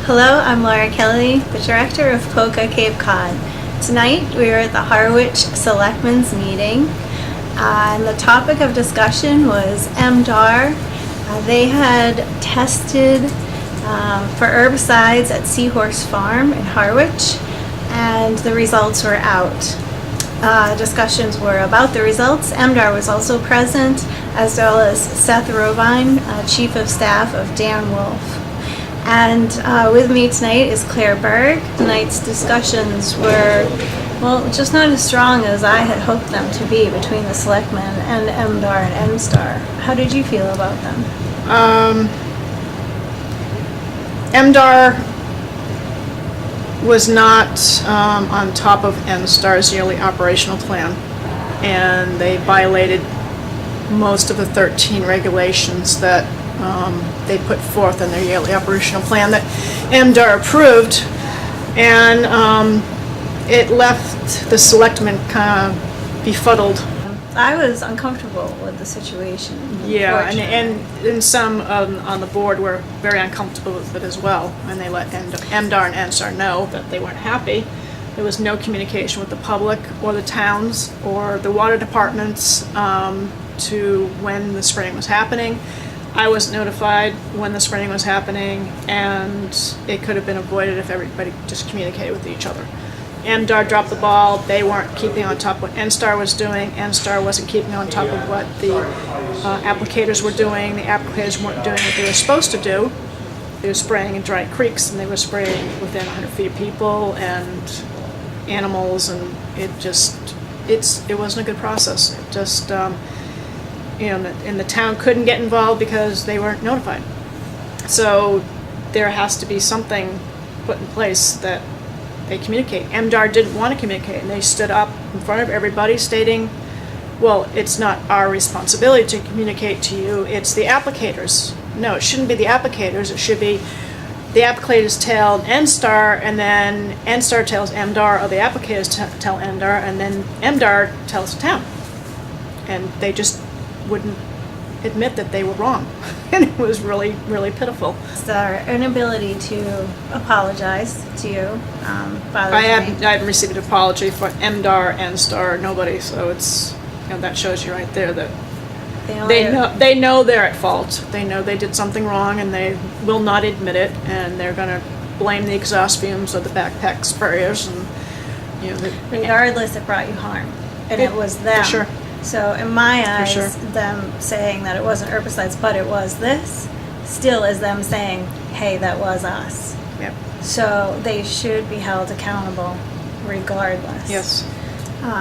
Hello, I'm Laura Kelly, the director of POCCA Cape Cod. Tonight we are at the Harwich Selectmen's meeting, and the topic of discussion was MDAR. They had tested for herbicides at Seahorse Farm in Harwich, and the results were out. Discussions were about the results. MDAR was also present, as well as Seth Rovine, Chief of Staff of Dan Wolf. And with me tonight is Claire Berg. Tonight's discussions were, well, just not as strong as I had hoped them to be between the Selectmen and MDAR and MSTAR. How did you feel about them? MDAR was not on top of MSTAR's yearly operational plan, and they violated most of the 13 regulations that they put forth in their yearly operational plan that MDAR approved, and it left the selectmen kind of befuddled. I was uncomfortable with the situation. Yeah, and some on the board were very uncomfortable with it as well, and they let MDAR and NSTAR know that they weren't happy. There was no communication with the public or the towns or the water departments to when the spraying was happening. I was notified when the spraying was happening, and it could have been avoided if everybody just communicated with each other. MDAR dropped the ball. They weren't keeping on top of what NSTAR was doing. NSTAR wasn't keeping on top of what the applicators were doing. The applicators weren't doing what they were supposed to do. They were spraying in dry creeks, and they were spraying within 100 feet of people and animals, and it wasn't a good process. It just, and the town couldn't get involved because they weren't notified. So there has to be something put in place that they communicate. MDAR didn't want to communicate, and they stood up in front of everybody stating, well, it's not our responsibility to communicate to you, it's the applicators. No, it shouldn't be the applicators, it should be the applicators tell NSTAR, and then NSTAR tells MDAR, or the applicators tell MDAR, and then MDAR tells the town. And they just wouldn't admit that they were wrong. And it was really, really pitiful. It's our inability to apologize to you. I haven't received an apology for MDAR, NSTAR, nobody, so it's, that shows you right there that they know they're at fault. They know they did something wrong, and they will not admit it, and they're going to blame the exhaust fumes of the backpack sprayers, and regardless, it brought you harm, and it was them. For sure. So in my eyes, sure. them saying that it wasn't herbicides, but it was this, still is them saying, hey, that was us. Yep. So they should be held accountable regardless. Yes.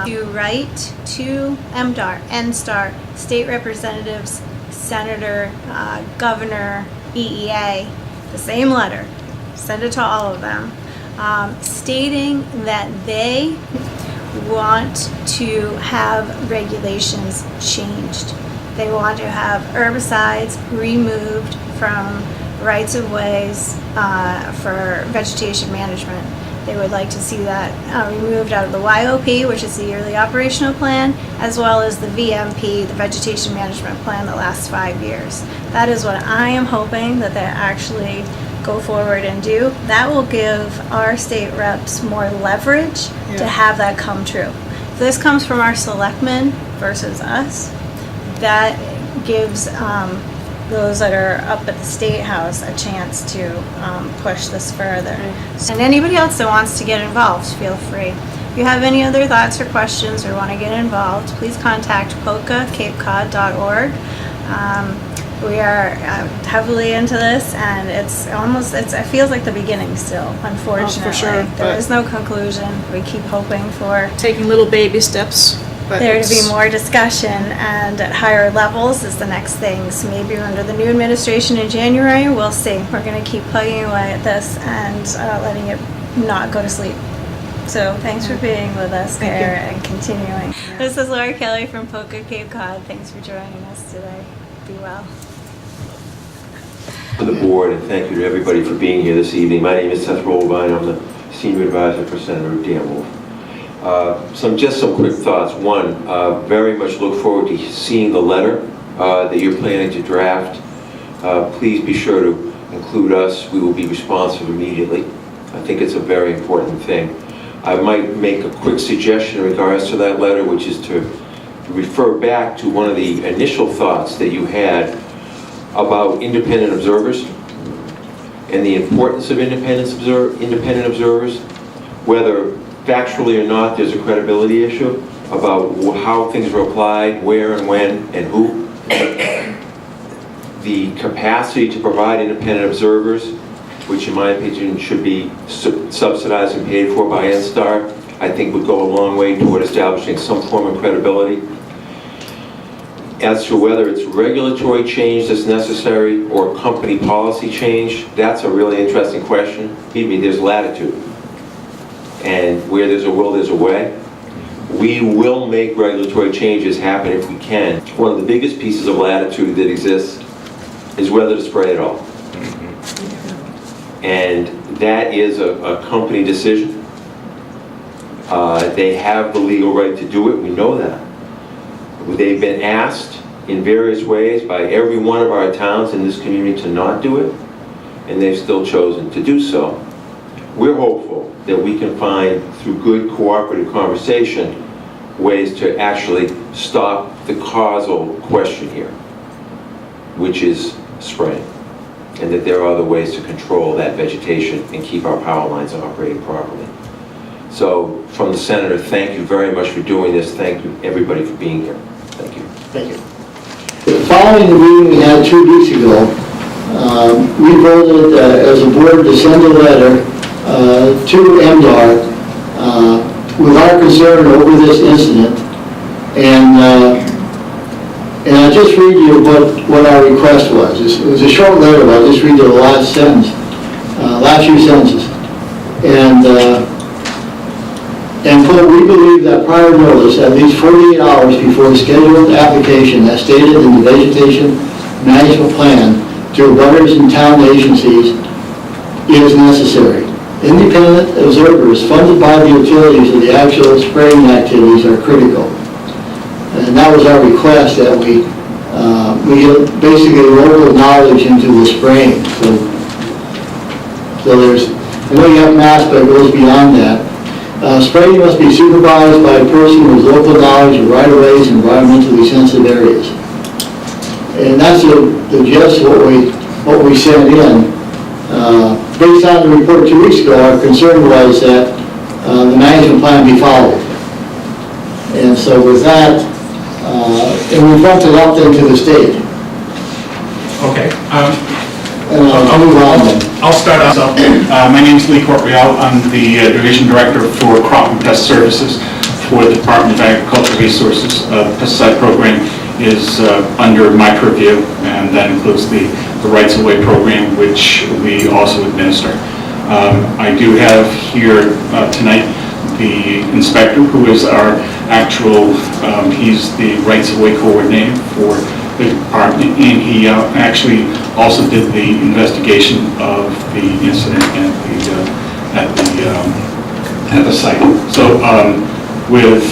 You write to MDAR, NSTAR, state representatives, senator, governor, EEA, the same letter, send it to all of them, stating that they want to have regulations changed. They want to have herbicides removed from rights of ways for vegetation management. They would like to see that removed out of the YOP, which is the yearly operational plan, as well as the VMP, the vegetation management plan that lasts 5 years. That is what I am hoping that they actually go forward and do. That will give our state reps more leverage to have that come true. If this comes from our selectmen versus us, that gives those that are up at the State House a chance to push this further. And anybody else that wants to get involved, feel free. If you have any other thoughts or questions or want to get involved, please contact POCCACapeCod.org. We are heavily into this, and it feels like the beginning still, unfortunately. Oh, for sure. There is no conclusion. We keep hoping for taking little baby steps. But there to be more discussion, and at higher levels is the next thing. So maybe under the new administration in January, we'll see. We're going to keep plugging away at this and letting it not go to sleep. So thanks for being with us, Claire, and continuing. Yeah. This is Laura Kelly from POCCA Cape Cod. Thanks for joining us today. Be well. To the board, and thank you to everybody for being here this evening. My name is Seth Rovine. I'm the Senior Advisor for Senator Dan Wolf. Some quick thoughts. One, very much look forward to seeing the letter that you're planning to draft. Please be sure to include us, we will be responsive immediately. I think it's a very important thing. I might make a quick suggestion in regards to that letter, which is to refer back to one of the initial thoughts that you had about independent observers and the importance of independent observers, whether factually or not, there's a credibility issue about how things are applied, where and when and who. The capacity to provide independent observers, which in my opinion should be subsidized and paid for by NSTAR, I think would go a long way toward establishing some form of credibility. As to whether it's regulatory change that's necessary or company policy change, that's a really interesting question. Believe me, there's latitude. And where there's a will, there's a way. We will make regulatory changes happen if we can. One of the biggest pieces of latitude that exists is whether to spray at all. And that is a company decision. They have the legal right to do it, we know that. They've been asked in various ways by every one of our towns in this community to not do it, and they've still chosen to do so. We're hopeful that we can find, through good cooperative conversation, ways to actually stop the causal question here, which is spraying, and that there are other ways to control that vegetation and keep our power lines operating properly. So, from the Senator, thank you very much for doing this. Thank you, everybody, for being here. Thank you. Thank you. Following the meeting we had 2 weeks ago, we voted as a board to send a letter to MDR with our concern over this incident. And I'll just read you what our request was. It was a short letter, but I'll just read the last sentence, last few sentences. And quote, we believe that prior notice, at least 48 hours before the scheduled application as stated in the vegetation management plan to abutters and town agencies is necessary. Independent observers funded by the utilities of the actual spraying activities are critical. And that was our request, that we get basically local knowledge into the spraying. So there's, I know you have mass, but it goes beyond that. Spraying must be supervised by a person with local knowledge of right-of-ways and environmentally sensitive areas. And that's the gist of what we sent in. Based on the report 2 weeks ago, our concern was that the management plan be followed. And so with that, and we bumped it up then to the state. Okay. And I'll move on then. I'll start us up. My name is Lee Cortrial. I'm the Division Director for Crop and Pest Services for the Department of Agricultural Resources. The pesticide program is under my purview, and that includes the rights-of-way program, which we also administer. I do have here tonight the inspector, who is our actual, he's the rights-of-way coordinator for the department, and he actually also did the investigation of the incident at the site. So with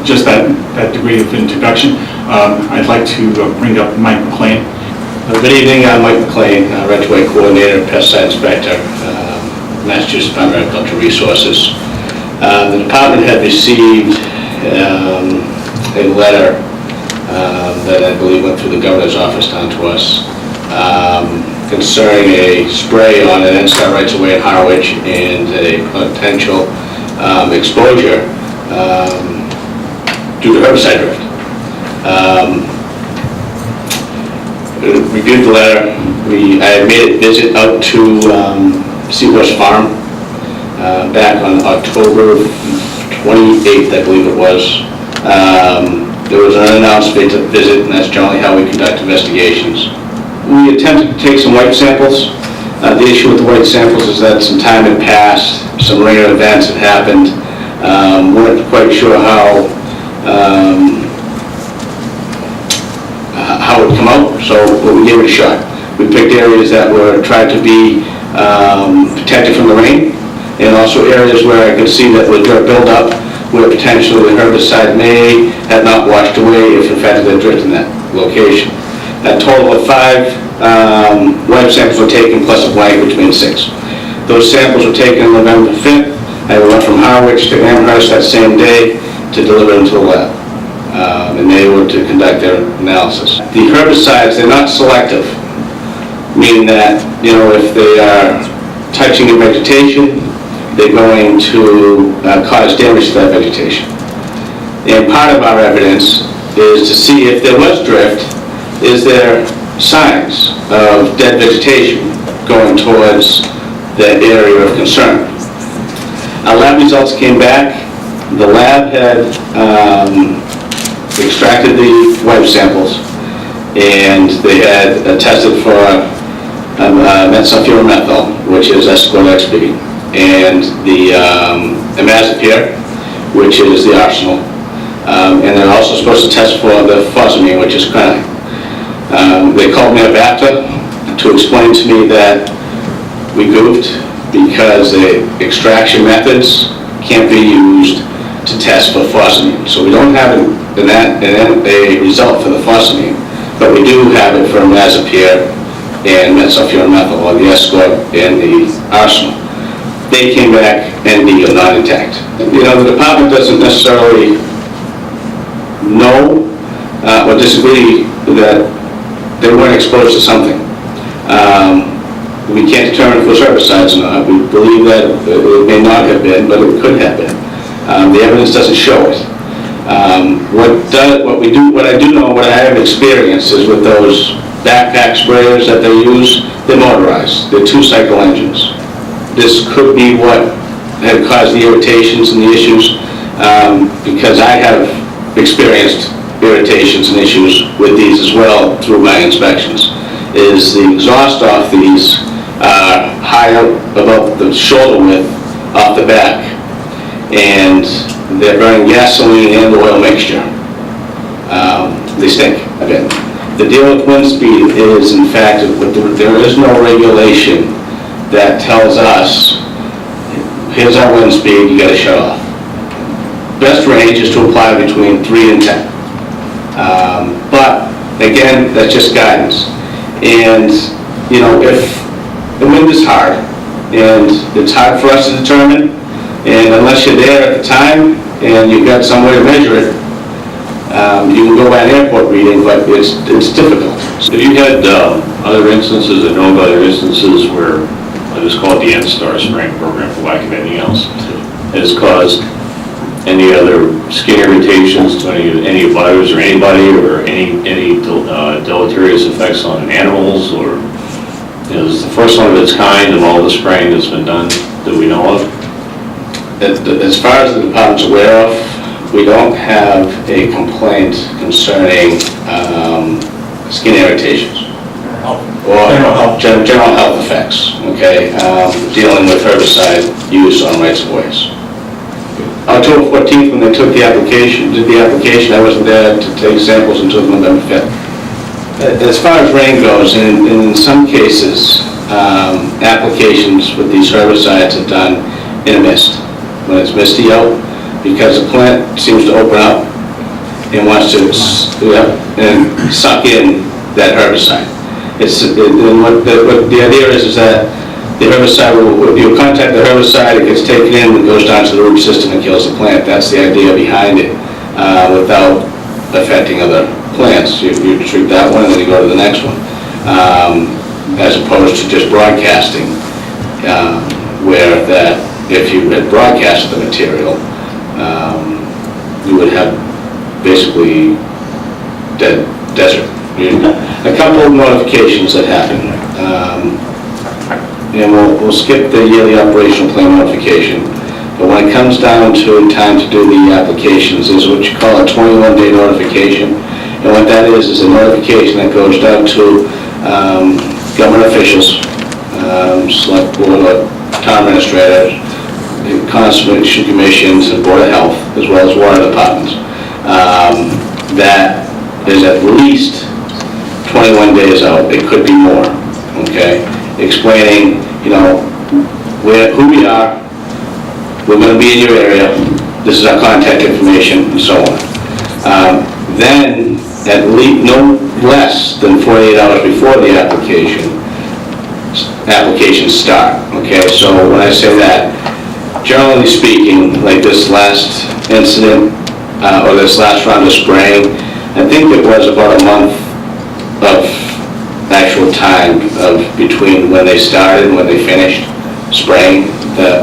just that degree of introduction, I'd like to bring up Mike McLean. Good evening, I'm Mike McLean, Right-of-Way Coordinator, Pesticide Inspector, Massachusetts Department of Agricultural Resources. The department had received a letter that I believe went through the governor's office down to us concerning a spray on an NSTAR rights-of-way in Harwich and a potential exposure due to herbicide drift. Reviewed the letter. I made a visit out to Seahorse Farm back on October 28th, I believe it was. There was an unannounced visit, and that's generally how we conduct investigations. We attempted to take some white samples. The issue with the white samples is that some time had passed, some rain events had happened. Weren't quite sure how it would come out, but we gave it a shot. We picked areas that were tried to be protected from the rain, and also areas where I could see that with dirt buildup, where potentially the herbicide may have not washed away if in fact it had drifted in that location. A total of 5 web samples were taken plus a blank, which made 6. Those samples were taken on November 5th. I went from Harwich to Amherst that same day to deliver them to the lab. And they were to conduct their analysis. The herbicides, they're not selective, meaning that, if they are touching the vegetation, they're going to cause damage to that vegetation. And part of our evidence is to see if there was drift, is there signs of dead vegetation going towards that area of concern. Our lab results came back. The lab had extracted the web samples, and they had tested for metsulfuromethyl, which is S-XP, and the imazapyr, which is the arsenal, and they're also supposed to test for the fusamine, which is quinine. They called me up after to explain to me that we goofed because the extraction methods can't be used to test for fusamine. So we don't have a result for the fusamine, but we do have it for imazapyr and metsulfuromethyl, or the S-XP and the arsenal. They came back ND or not intact. The department doesn't necessarily know or disagree that they weren't exposed to something. We can't determine if it was herbicides or not. We believe that it may not have been, but it could have been. The evidence doesn't show it. What I do know, what I have experienced is with those backpack sprayers that they use, they're motorized. They're 2-cycle engines. This could be what had caused the irritations and the issues, because I have experienced irritations and issues with these as well through my inspections. Is the exhaust off these higher above the shoulder width off the back, and they're burning gasoline and oil mixture. They stink a bit. The deal with wind speed is, in fact, there is no regulation that tells us, here's our wind speed, you gotta shut off. Best range is to apply between 3 and 10. But again, that's just guidance. And if the wind is hard, and it's hard for us to determine, and unless you're there at the time and you've got some way to measure it, you can go by an airport reading, but it's difficult. Have you had other instances, I know of other instances where, I'll just call it the N-Star spraying program for lack of anything else, has caused any other skin irritations to any abutters or anybody, or any deleterious effects on animals, or is the first one of its kind of all the spraying that's been done that we know of? As far as the department's aware of, we don't have a complaint concerning skin irritations or general health effects, okay, dealing with herbicide use on rights-of-ways. October 14th, when they did the application, I wasn't there to take samples until November 5th. As far as rain goes, in some cases, applications with these herbicides are done in a mist, when it's misty out, because the plant seems to open up and wants to and suck in that herbicide. What the idea is that the herbicide you'll contact the herbicide, it gets taken in, and goes down to the root system and kills the plant. That's the idea behind it, without affecting other plants. You treat that one and then you go to the next one, as opposed to just broadcasting, where that if you had broadcasted the material, you would have basically dead desert. A couple of notifications that happen, and we'll skip the yearly operational plan notification, but when it comes down to time to do the applications, is what you call a 21-day notification, and what that is a notification that goes down to government officials, select board or town administrators, conservation commissions, and board of health, as well as water departments. That is at least 21 days out. It could be more. Okay, explaining, who we are. We're going to be in your area. This is our contact information, and so on. then at least no less than 48 hours before the applications start, okay? So when I say that, generally speaking, like this last incident, or this last round of spraying, I think it was about a month of actual time of between when they started and when they finished spraying,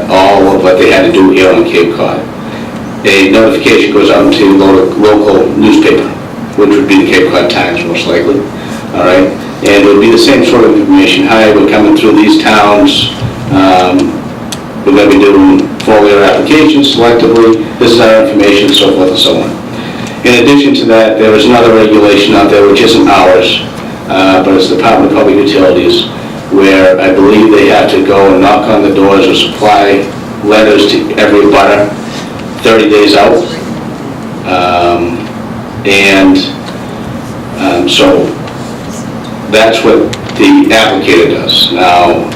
all of what they had to do here on Cape Cod. A notification goes out to the local newspaper, which would be the Cape Cod Times most likely, all right? And it would be the same sort of information. Hi, we're coming through these towns. We're going to be doing foliar applications selectively. This is our information, so forth and so on. In addition to that, there is another regulation out there, which isn't ours, but it's the Department of Public Utilities, where I believe they have to go and knock on the doors or supply letters to every abutter 30 days out. So that's what the applicator does. Now,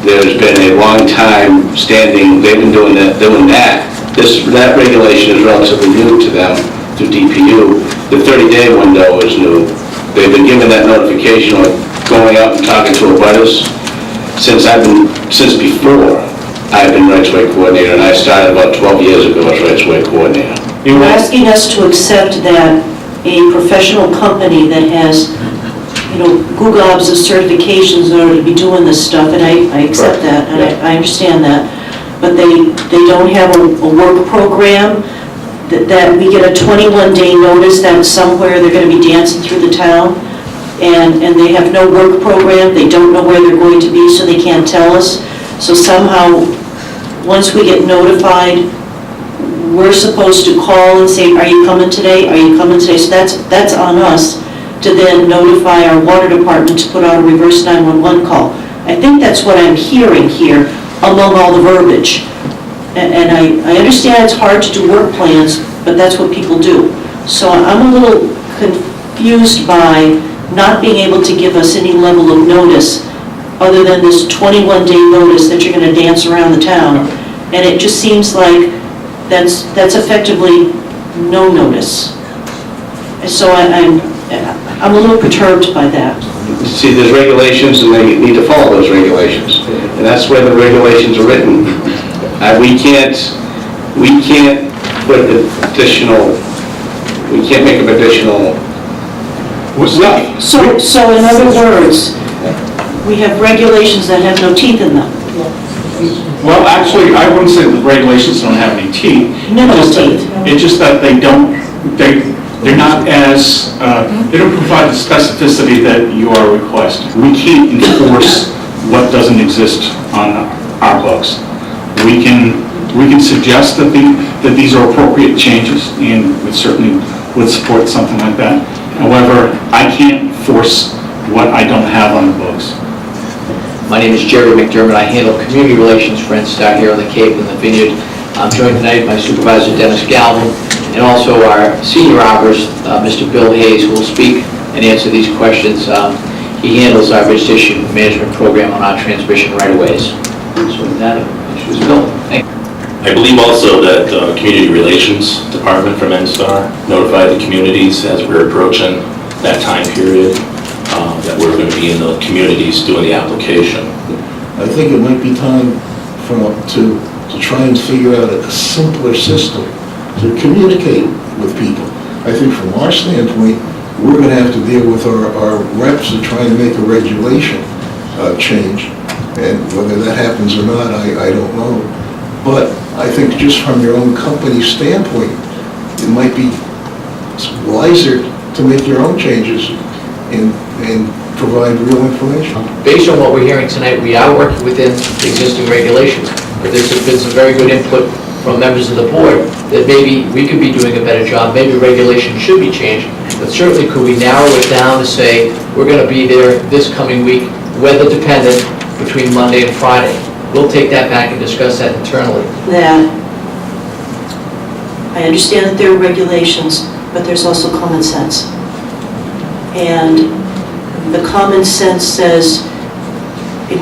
there's been a long time standing, they've been doing that. That regulation is relatively new to them through DPU. The 30-day window is new. They've been given that notification of going out and talking to abutters since before I've been rights-of-way coordinator, and I started about 12 years ago as rights-of-way coordinator. You're asking us to accept that a professional company that has, googobs of certifications in order to be doing this stuff, and I accept that, and I understand that, but they don't have a work program, that we get a 21-day notice that somewhere they're going to be dancing through the town, and they have no work program, they don't know where they're going to be, so they can't tell us. So somehow, once we get notified, we're supposed to call and say, are you coming today? Are you coming today? So that's on us to then notify our water department to put out a reverse 911 call. I think that's what I'm hearing here among all the verbiage. And I understand it's hard to do work plans, but that's what people do. So I'm a little confused by not being able to give us any level of notice other than this 21-day notice that you're going to dance around the town. And it just seems like that's effectively no notice. So I'm a little perturbed by that. See, there's regulations, and they need to follow those regulations. And that's where the regulations are written. We can't put additional, we can't make up additional stuff. So in other words, we have regulations that have no teeth in them. Well, actually, I wouldn't say the regulations don't have any teeth. No teeth. It's just that they're not as, they don't provide the specificity that you are requesting. We can't enforce what doesn't exist on our books. We can suggest that these are appropriate changes, and we certainly would support something like that. However, I can't force what I don't have on the books. My name is Jerry McDermott. I handle community relations for NSTAR here on the Cape and the Vineyard. I'm joined tonight by Supervisor Dennis Galvin and also our senior arborist, Mr. Bill Hayes, who will speak and answer these questions. He handles our vegetation management program on our transmission right-of-ways. So with that, I'll introduce Bill. Thank you. I believe also that the Community Relations Department from NSTAR notified the communities as we're approaching that time period that we're going to be in the communities doing the application. I think it might be time to try and figure out a simpler system to communicate with people. I think from our standpoint, we're going to have to deal with our reps to try and make a regulation change. And whether that happens or not, I don't know. But I think just from your own company standpoint, it might be wiser to make your own changes and provide real information. Based on what we're hearing tonight, we are working within the existing regulations. But there's been some very good input from members of the board that maybe we could be doing a better job, maybe regulations should be changed, but certainly could we narrow it down to say, we're going to be there this coming week, weather dependent, between Monday and Friday. We'll take that back and discuss that internally. That I understand that there are regulations, but there's also common sense. And the common sense says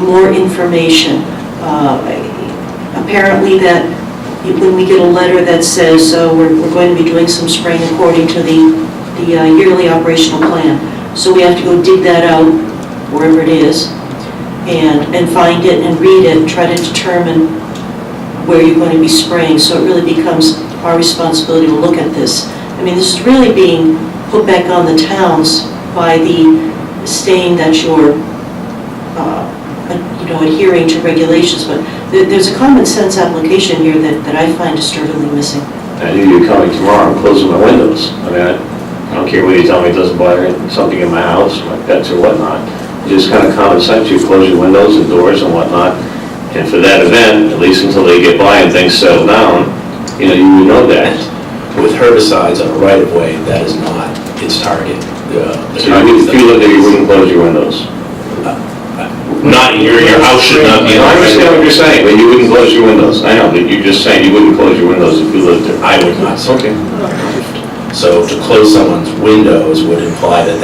more information. Apparently when we get a letter that says we're going to be doing some spraying according to the yearly operational plan. So we have to go dig that out, wherever it is, and find it and read it, and try to determine where you're going to be spraying. So it really becomes our responsibility to look at this. I mean, this is really being put back on the towns by the saying that you're, adhering to regulations, but there's a common sense application here that I find disturbingly missing. I knew you were coming tomorrow, I'm closing my windows. I mean, I don't care what you tell me, it doesn't bother something in my house, my pets or whatnot. It's just kind of common sense, you close your windows and doors and whatnot. And for that event, at least until they get by and things settle down, you would know that. With herbicides on a right-of-way, that is not its target. So if you lived there, you wouldn't close your windows? Not your house should not be. I understand what you're saying, but you wouldn't close your windows. I know, but you're just saying you wouldn't close your windows if you lived there. I would not. Okay. So to close someone's windows would imply that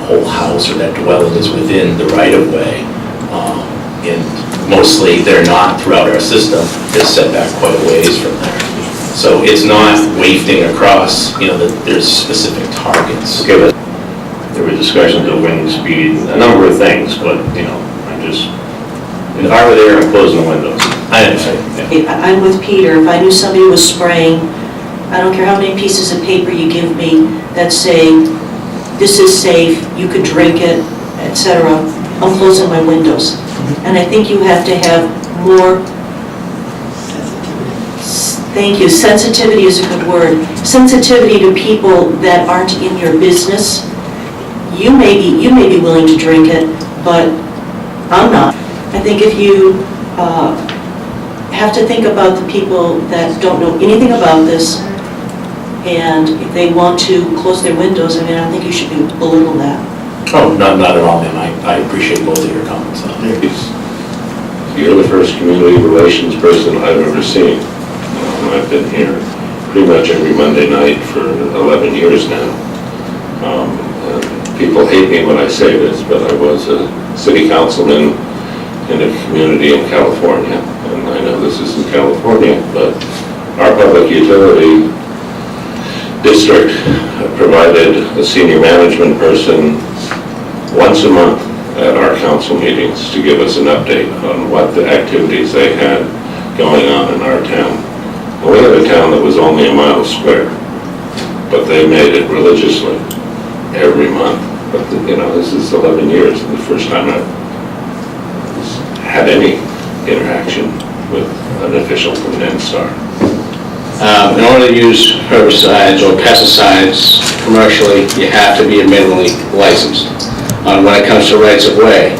whole house or that dwelling is within the right-of-way. And mostly they're not throughout our system. They're set back quite a ways from there. So it's not wafting across, that there's specific targets. Okay, but there were discussions of wind speed, a number of things, but, I'm just, if I were there, I'm closing the windows. I understand. I'm with Peter. If I knew somebody was spraying, I don't care how many pieces of paper you give me that say, this is safe, you could drink it, etc., I'm closing my windows. And I think you have to have more, thank you, sensitivity is a good word, sensitivity to people that aren't in your business. You may be willing to drink it, but I'm not. I think if you have to think about the people that don't know anything about this, and if they want to close their windows, I don't think you should belittle that. Oh, not at all, ma'am. I appreciate both of your comments on it. You're the first community relations person I've ever seen. I've been here pretty much every Monday night for 11 years now. And people hate me when I say this, but I was a city councilman in a community in California. And I know this is in California, but our public utility district provided a senior management person once a month at our council meetings to give us an update on what the activities they had going on in our town. Well, we had a town that was only a mile square, but they made it religiously every month. But this is 11 years, and the first time I've had any interaction with an official from NSTAR. In order to use herbicides or pesticides commercially, you have to be minimally licensed. When it comes to rights of way,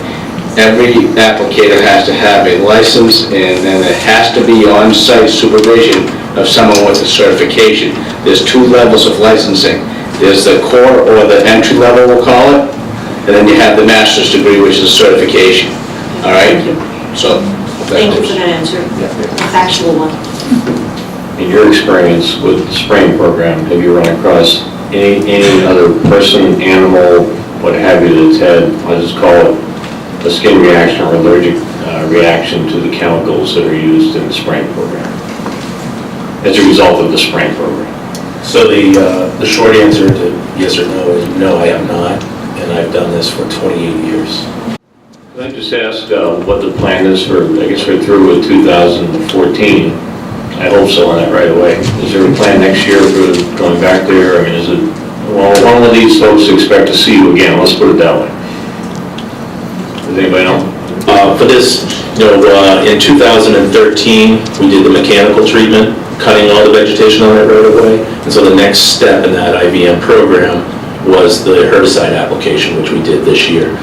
every applicator has to have a license, and then it has to be on-site supervision of someone with a certification. There's two levels of licensing. There's the core or the entry level, we'll call it, and then you have the master's degree, which is certification. All right? So. Thank you for that answer, a factual one. In your experience with the spraying program, have you run across any other person, animal, what have you, that's had, I'll just call it, a skin reaction or allergic reaction to the chemicals that are used in the spraying program as a result of the spraying program? So the short answer to yes or no is no, I have not, and I've done this for 28 years. Can I just ask what the plan is for, I guess we're through with 2014. I hope so on that right away. Is there a plan next year for going back there? Is it, well, one of these folks expect to see you again, let's put it that way. Does anybody know? For this, in 2013, we did the mechanical treatment, cutting all the vegetation on that right of way. And so the next step in that IVM program was the herbicide application, which we did this year.